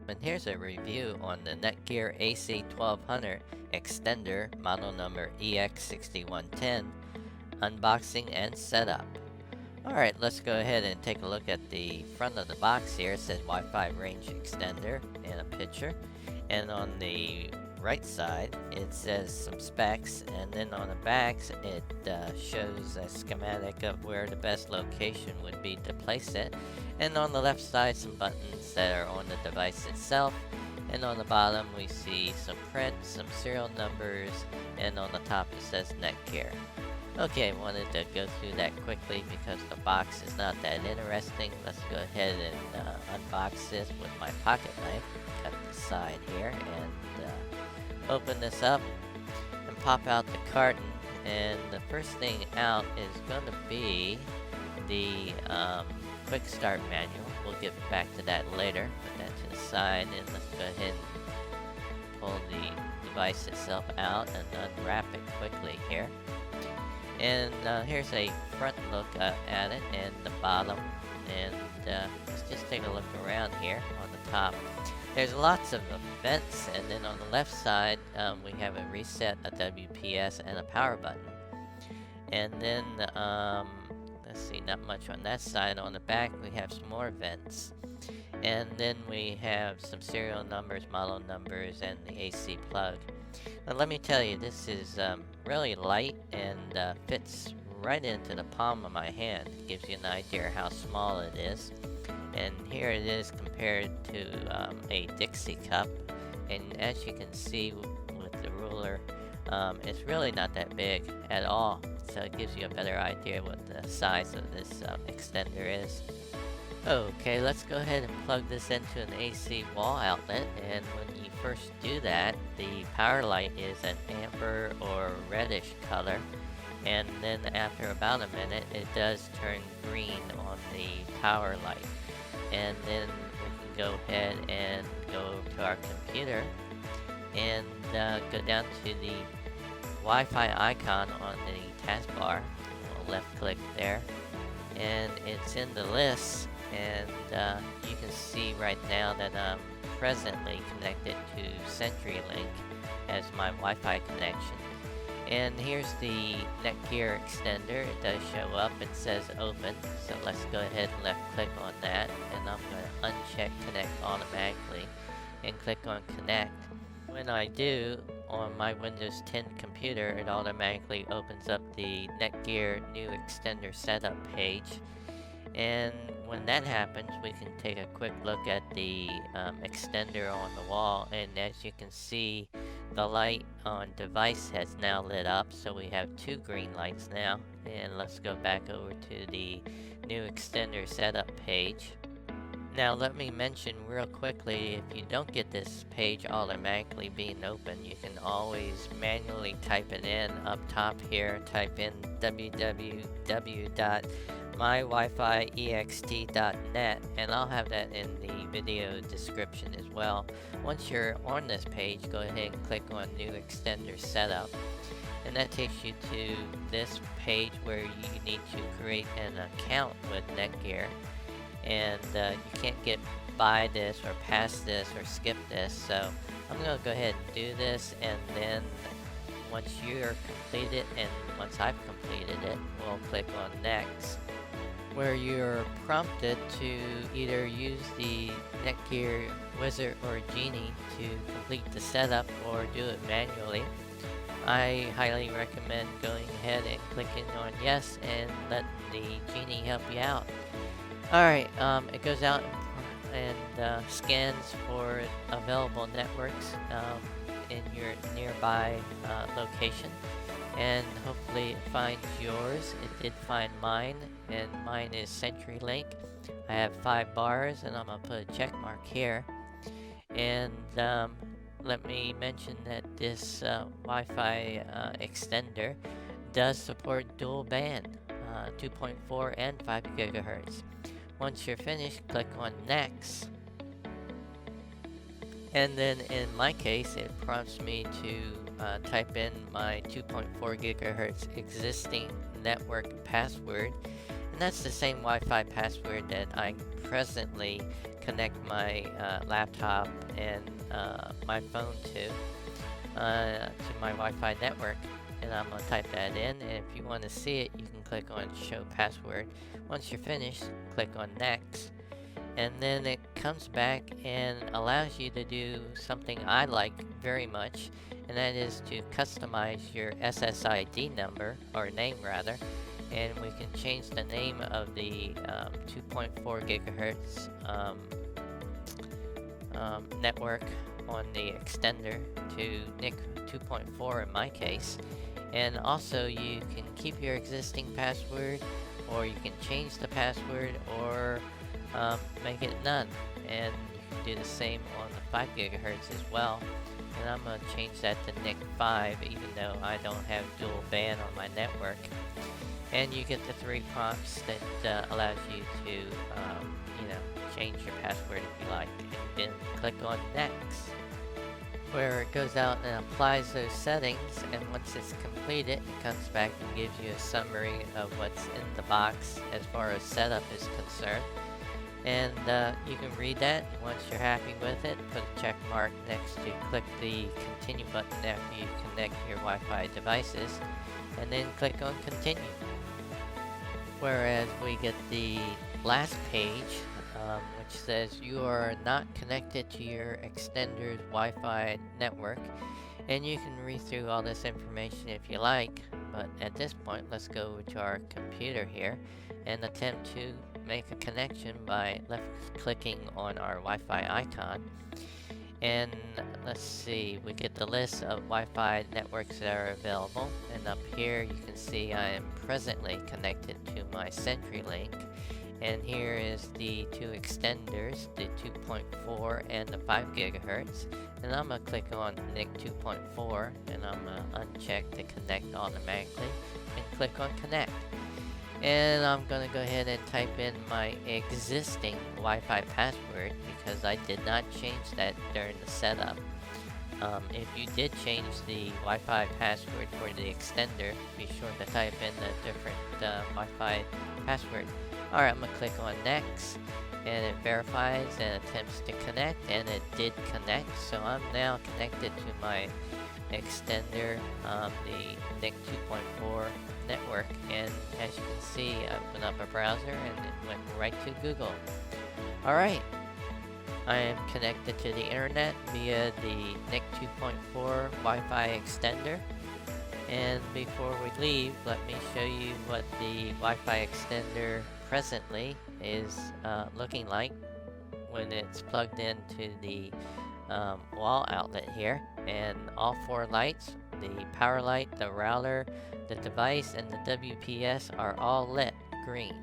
And here's a review on the NETGEAR AC1200 extender model number EX6110 unboxing and setup. Alright, let's go ahead and take a look at the front of the box here. It says Wi-Fi range extender and a picture. And on the right side it says some specs, and then on the back it shows a schematic of where the best location would be to place it, and on the left side some buttons that are on the device itself, and on the bottom we see some print, some serial numbers, and on the top it says NETGEAR. Okay, wanted to go through that quickly because the box is not that interesting. Let's go ahead and unbox this with my pocket knife. Cut the side here and open this up and pop out the carton. And the first thing out is going to be the quick start manual. We'll get back to that later. Put that to the side, and let's go ahead and pull the device itself out and unwrap it quickly here. And here's a front look at it and the bottom, and let's just take a look around here. On the top there's lots of vents, and then on the left side we have a reset, a WPS, and a power button. And then let's see, not much on that side. On the back we have some more vents, and then we have some serial numbers, model numbers, and the AC plug. Now let me tell you, this is really light and fits right into the palm of my hand. It gives you an idea how small it is. And here it is compared to a Dixie cup. And as you can see with the ruler, it's really not that big at all. So it gives you a better idea what the size of this extender is. Okay, let's go ahead and plug this into an AC wall outlet, and when you first do that, the power light is an amber or reddish color, and then after about a minute it does turn green on the power light. And then we can go ahead and go to our computer and go down to the Wi-Fi icon on the taskbar. We'll left click there, and it's in the list. And you can see right now that I'm presently connected to CenturyLink as my Wi-Fi connection. And here's the NETGEAR extender. It does show up. It says open. So let's go ahead and left click on that. And I'm going to uncheck connect automatically and click on connect. When I do, on my Windows 10 computer, it automatically opens up the NETGEAR new extender setup page. And when that happens, we can take a quick look at the extender on the wall, and as you can see, the light on device has now lit up, so we have two green lights now. And let's go back over to the new extender setup page. Now let me mention real quickly, if you don't get this page automatically being open, you can always manually type it in up top here. Type in www.mywifi.ext.net, and I'll have that in the video description as well. Once you're on this page, go ahead and click on New Extender Setup, and that takes you to this page where you need to create an account with NETGEAR. And you can't get by this or past this or skip this, so I'm going to go ahead and do this, and then once you're completed and once I've completed it, we'll click on next, where you're prompted to either use the NETGEAR Wizard or Genie to complete the setup or do it manually. I highly recommend going ahead and clicking on yes and let the Genie help you out. Alright, it goes out and scans for available networks in your nearby location, and hopefully it finds yours. It did find mine, and mine is CenturyLink. I have 5 bars, and I'm going to put a check mark here. And let me mention that this Wi-Fi extender does support dual band, 2.4 and 5 gigahertz. Once you're finished, click on next. And then in my case, it prompts me to type in my 2.4 gigahertz existing network password. And that's the same Wi-Fi password that I presently connect my laptop and my phone to my Wi-Fi network. And I'm going to type that in, and if you want to see it, you can click on Show Password. Once you're finished, click on Next, and then it comes back and allows you to do something I like very much, and that is to customize your SSID number, or name rather, and we can change the name of the 2.4 gigahertz network on the extender to NIC 2.4 in my case. And also you can keep your existing password, or you can change the password, or make it none. And you can do the same on the 5 gigahertz as well. And I'm going to change that to NIC 5, even though I don't have dual band on my network. And you get the 3 prompts that allows you to change your password if you like, and then click on Next, where it goes out and applies those settings. And once it's completed, it comes back and gives you a summary of what's in the box as far as setup is concerned. And you can read that. Once you're happy with it, put a check mark next to click the continue button after you connect your Wi-Fi devices, and then click on continue. Whereas we get the last page, which says you are not connected to your extender's Wi-Fi network, and you can read through all this information if you like, but at this point let's go to our computer here and attempt to make a connection by left clicking on our Wi-Fi icon. And let's see, we get the list of Wi-Fi networks that are available, and up here you can see I am presently connected to my CenturyLink. And here is the 2 extenders, the 2.4 and the 5 gigahertz. And I'm going to click on NIC 2.4, and I'm going to uncheck to connect automatically, and click on connect. And I'm going to go ahead and type in my existing Wi-Fi password, because I did not change that during the setup. If you did change the Wi-Fi password for the extender, be sure to type in the different Wi-Fi password. Alright, I'm going to click on Next, and it verifies and attempts to connect, and it did connect. So I'm now connected to my extender, the NIC 2.4 network, and as you can see, I opened up a browser and it went right to Google. Alright, I am connected to the internet via the NIC 2.4 Wi-Fi extender. And before we leave, let me show you what the Wi-Fi extender presently is looking like when it's plugged into the wall outlet here. And all 4 lights, the power light, the router, the device, and the WPS are all lit green.